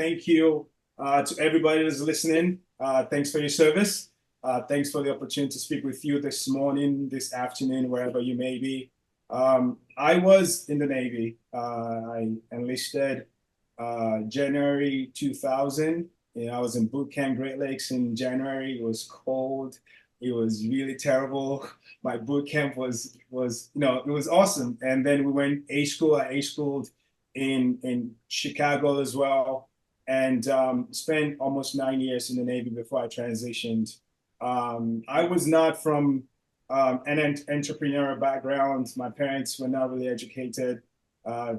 thank you to everybody that's listening. Thanks for your service. Thanks for the opportunity to speak with you this morning, this afternoon, wherever you may be. I was in the Navy. I enlisted January 2000. I was in boot camp Great Lakes in January. It was cold. It was really terrible. My boot camp was it was awesome. And then we went A school. I A schooled in Chicago as well, and spent almost 9 years in the Navy before I transitioned. I was not from an entrepreneurial background. My parents were not really educated.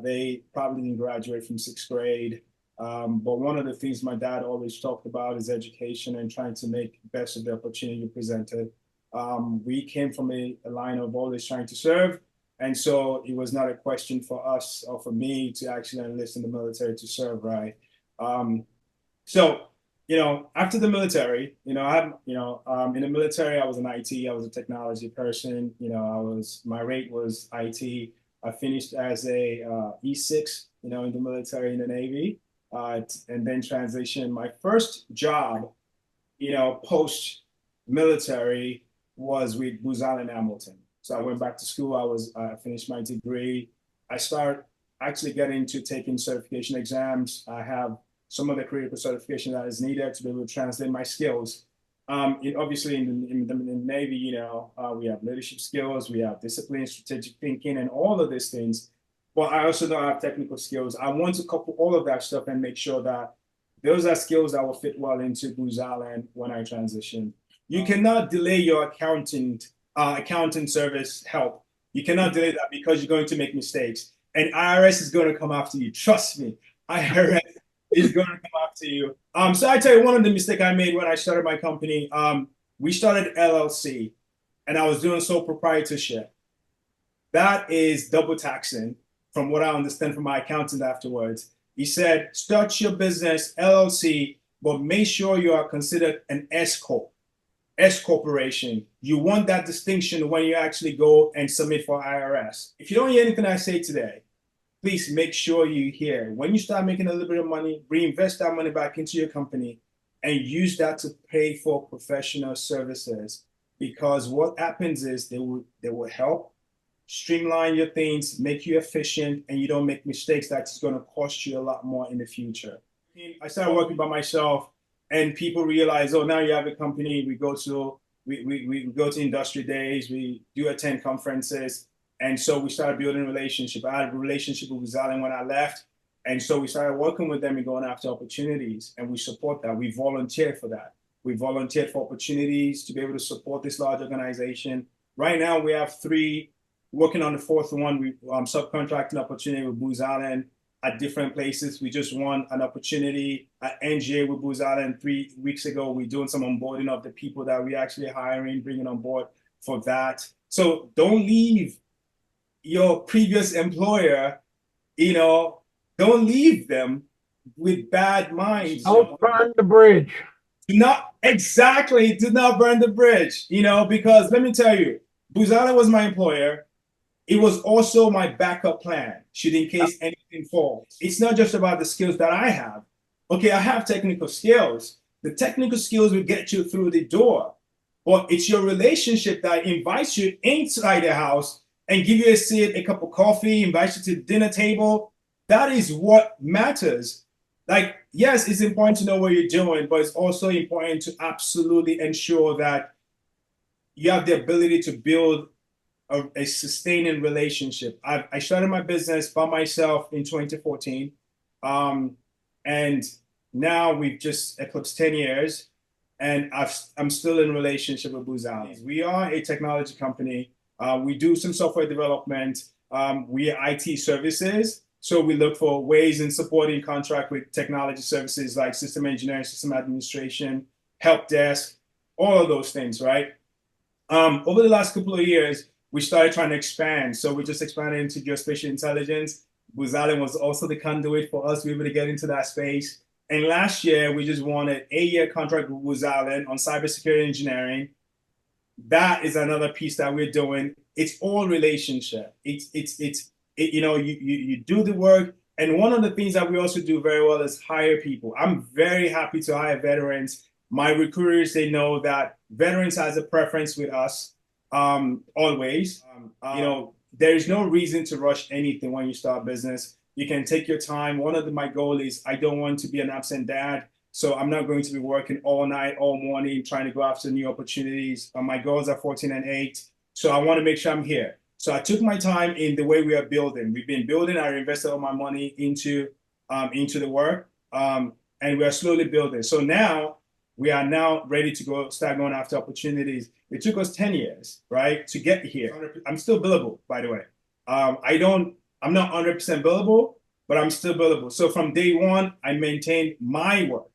They probably didn't graduate from sixth grade. But one of the things my dad always talked about is education and trying to make the best of the opportunity presented. We came from a line of always trying to serve. And so it was not a question for us or for me to actually enlist in the military to serve, right? So, after the military, in the military, I was in IT, I was a technology person. My rate was IT. I finished as a E6, in the military, in the Navy, and then transitioned. My first job, post military was with Booz Allen Hamilton. So I went back to school. I finished my degree. I started actually getting into taking certification exams. I have some of the critical certification that is needed to be able to translate my skills. Obviously, in the Navy, we have leadership skills, we have discipline, strategic thinking, and all of these things. But I also don't have technical skills. I want to couple all of that stuff and make sure that those are skills that will fit well into Booz Allen when I transition. You cannot delay your accounting service help. You cannot delay that because you're going to make mistakes. And IRS is going to come after you. Trust me, IRS is going to come after you. So I tell you, one of the mistakes I made when I started my company, we started LLC, and I was doing sole proprietorship. That is double taxing, from what I understand from my accountant afterwards. He said, start your business LLC, but make sure you are considered an S Corp. S corporation. You want that distinction when you actually go and submit for IRS. If you don't hear anything I say today, please make sure you hear. When you start making a little bit of money, reinvest that money back into your company and use that to pay for professional services. Because what happens is they will help streamline your things, make you efficient, and you don't make mistakes that's going to cost you a lot more in the future. I started working by myself. And people realize, oh, now you have a company. We go to industry days. We do attend conferences, and so we started building a relationship. I had a relationship with Booz Allen when I left, and so we started working with them and going after opportunities. And we support that. We volunteered for that. We volunteered for opportunities to be able to support this large organization. Right now, we have 3. Working on the 4th one. We subcontracting opportunity with Booz Allen at different places. We just won an opportunity at NGA with Booz Allen 3 weeks ago. We're doing some onboarding of the people that we're actually hiring, bringing on board for that. So don't leave your previous employer, don't leave them with bad minds. Don't burn the bridge. Do not burn the bridge, because let me tell you, Booz Allen was my employer. It was also my backup plan, should in case anything falls. It's not just about the skills that I have. Okay, I have technical skills. The technical skills will get you through the door. But it's your relationship that invites you inside the house and give you a seat, a cup of coffee, invites you to the dinner table. That is what matters. Like, yes, it's important to know what you're doing, but it's also important to absolutely ensure that you have the ability to build a sustaining relationship. I started my business by myself in 2014. And now we've just eclipsed 10 years, and I'm still in a relationship with Booz Allen. We are a technology company. We do some software development. We are IT services. So we look for ways in supporting contract with technology services like system engineering, system administration, help desk, all of those things, right? Over the last couple of years, we started trying to expand. So we just expanded into geospatial intelligence. Booz Allen was also the conduit for us to be able to get into that space. And last year, we just won an 8-year contract with Booz Allen on cybersecurity engineering. That is another piece that we're doing. It's all relationship. You do the work, And one of the things that we also do very well is hire people. I'm very happy to hire veterans. My recruiters, they know that veterans has a preference with us always. There is no reason to rush anything when you start business. You can take your time. My goal is I don't want to be an absent dad. So I'm not going to be working all night, all morning, trying to go after new opportunities. My goals are 14 and 8. So I want to make sure I'm here. So I took my time in the way we are building. We've been building. I invested all my money into the work, and we are slowly building. So now we are now ready to start going after opportunities. It took us 10 years, right, to get here. I'm still billable, by the way. I'm not 100% billable, but I'm still billable. So from day one, I maintained my work.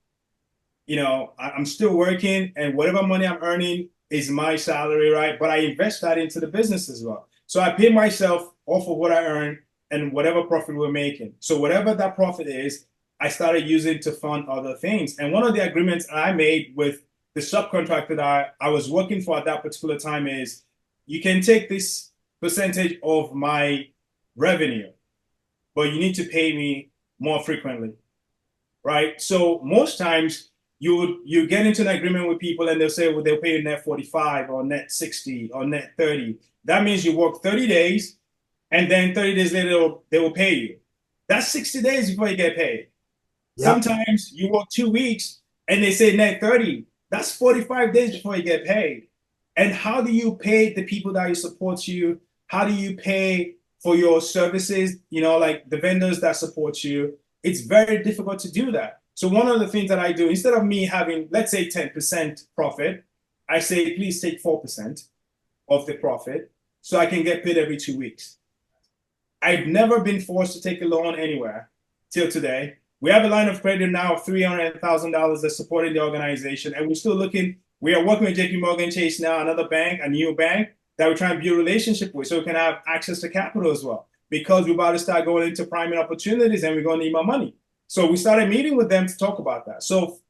I'm still working, and whatever money I'm earning is my salary, right? But I invest that into the business as well. So I pay myself off of what I earn and whatever profit we're making. So whatever that profit is, I started using to fund other things. And one of the agreements I made with the subcontractor that I was working for at that particular time is, you can take this percentage of my revenue, but you need to pay me more frequently, right? So most times you get into an agreement with people and they'll say, well, they'll pay you net 45 or net 60 or net 30. That means you work 30 days and then 30 days later they will pay you. That's 60 days before you get paid. Yep. Sometimes you work 2 weeks and they say net 30. That's 45 days before you get paid. And how do you pay the people that support you? How do you pay for your services, like the vendors that support you? It's very difficult to do that. So one of the things that I do, instead of me having, let's say 10% profit, I say, please take 4% of the profit so I can get paid every 2 weeks. I've never been forced to take a loan anywhere till today. We have a line of credit now of $300,000 that's supporting the organization, and we are working with JP Morgan Chase now, another bank, a new bank that we're trying to build a relationship with so we can have access to capital as well, because we're about to start going into priming opportunities and we're going to need more money. So we started meeting with them to talk about that. So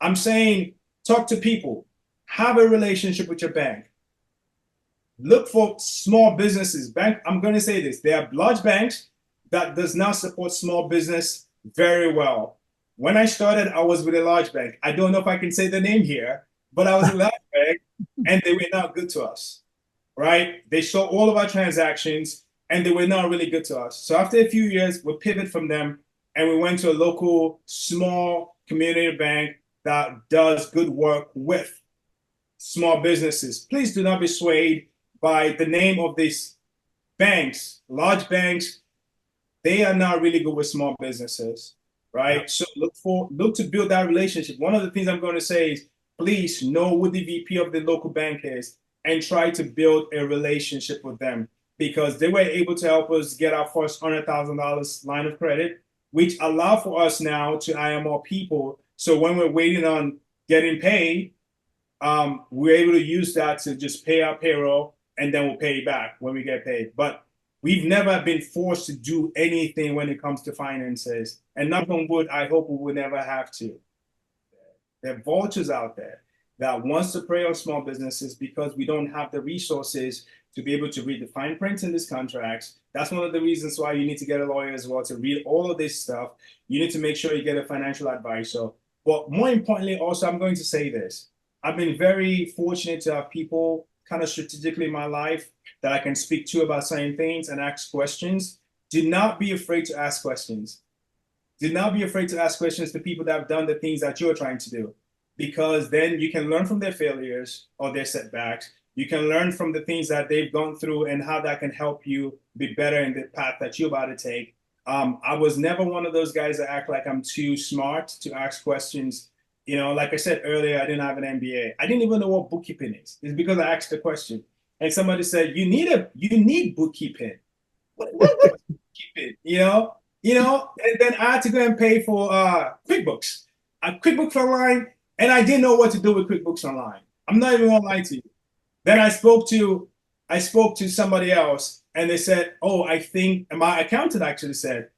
I'm saying, talk to people, have a relationship with your bank. Look for small businesses. I'm going to say this, there are large banks that does not support small business very well. When I started, I was with a large bank. I don't know if I can say the name here, but I was a large bank and they were not good to us, right? They saw all of our transactions and they were not really good to us. So after a few years, we pivoted from them and we went to a local small community bank that does good work with small businesses. Please do not be swayed by the name of these banks. Large banks, they are not really good with small businesses, right? Yeah. So look to build that relationship. One of the things I'm going to say is, please know who the VP of the local bank is and try to build a relationship with them, because they were able to help us get our first $100,000 line of credit, which allow for us now to hire more people. So when we're waiting on getting paid, we're able to use that to just pay our payroll, and then we'll pay you back when we get paid. But we've never been forced to do anything when it comes to finances. And knock on wood, I hope we will never have to. There are vultures out there that wants to prey on small businesses because we don't have the resources to be able to read the fine print in these contracts. That's one of the reasons why you need to get a lawyer as well to read all of this stuff. You need to make sure you get a financial advisor. But more importantly, also, I'm going to say this. I've been very fortunate to have people kind of strategically in my life that I can speak to about certain things and ask questions. Do not be afraid to ask questions. Do not be afraid to ask questions to people that have done the things that you're trying to do, because then you can learn from their failures or their setbacks. You can learn from the things that they've gone through and how that can help you be better in the path that you're about to take. I was never one of those guys that act like I'm too smart to ask questions. Like I said earlier, I didn't have an MBA. I didn't even know what bookkeeping is. It's because I asked the question. And somebody said, you need bookkeeping. What bookkeeping? And then I had to go and pay for QuickBooks. QuickBooks Online, and I didn't know what to do with QuickBooks Online. I'm not even gonna lie to you. Then I spoke to somebody else, and they said, oh, I think, and my accountant actually said,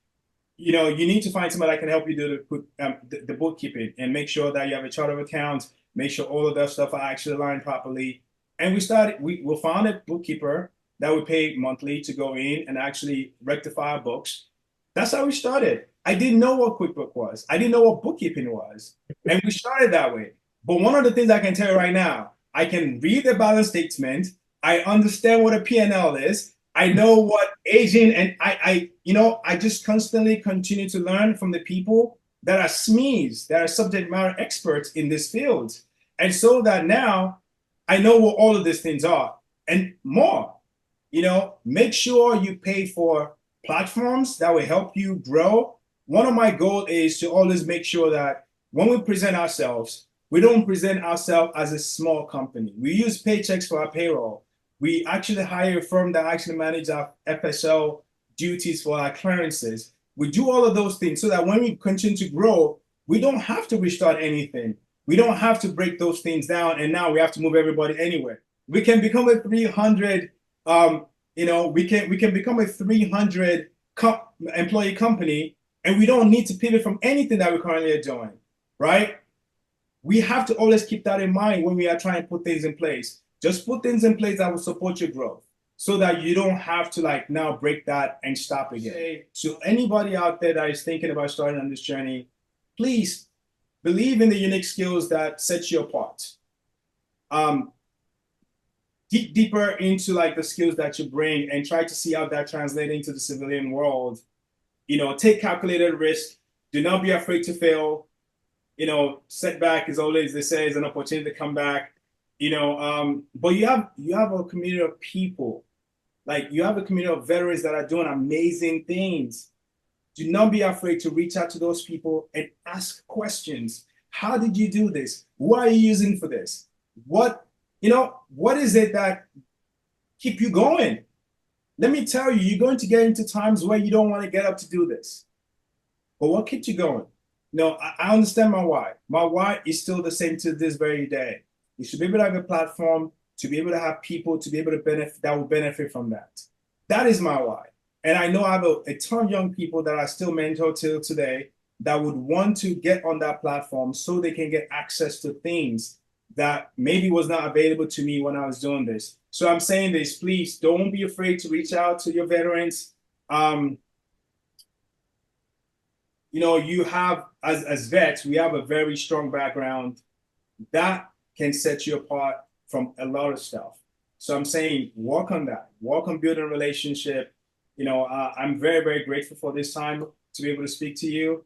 you need to find somebody that can help you do the bookkeeping and make sure that you have a chart of accounts, make sure all of that stuff are actually aligned properly. And we found a bookkeeper that we pay monthly to go in and actually rectify our books. That's how we started. I didn't know what QuickBook was. I didn't know what bookkeeping was. And we started that way. But one of the things I can tell you right now, I can read the balance statement. I understand what a P&L is. I know what aging, and I just constantly continue to learn from the people that are SMEs, that are subject matter experts in this field. And so that now I know what all of these things are and more. Make sure you pay for platforms that will help you grow. One of my goals is to always make sure that when we present ourselves, we don't present ourselves as a small company. We use paychecks for our payroll. We actually hire a firm that actually manages our FSO duties for our clearances. We do all of those things so that when we continue to grow, we don't have to restart anything. We don't have to break those things down, and now we have to move everybody anywhere. We can become a 300 we can become a 300 employee company, and we don't need to pivot from anything that we currently are doing, right? We have to always keep that in mind when we are trying to put things in place. Just put things in place that will support your growth so that you don't have to now break that and stop again. So anybody out there that is thinking about starting on this journey, please believe in the unique skills that set you apart. Dig deeper into the skills that you bring and try to see how that translates into the civilian world. Take calculated risk. Do not be afraid to fail. Setback is always, they say, is an opportunity to come back. But you have a community of people. You have a community of veterans that are doing amazing things. Do not be afraid to reach out to those people and ask questions. How did you do this? What are you using for this? What is it that keep you going? Let me tell you, you're going to get into times where you don't want to get up to do this. But what keeps you going? I understand my why. My why is still the same to this very day. You should be able to have a platform, to be able to have people, to be able to benefit, that will benefit from that. That is my why. And I know I have a ton of young people that I still mentor till today that would want to get on that platform so they can get access to things that maybe was not available to me when I was doing this. So I'm saying this, please don't be afraid to reach out to your veterans. You have, as vets, we have a very strong background that can set you apart from a lot of stuff. So I'm saying, work on that, work on building a relationship. I'm very, very grateful for this time to be able to speak to you.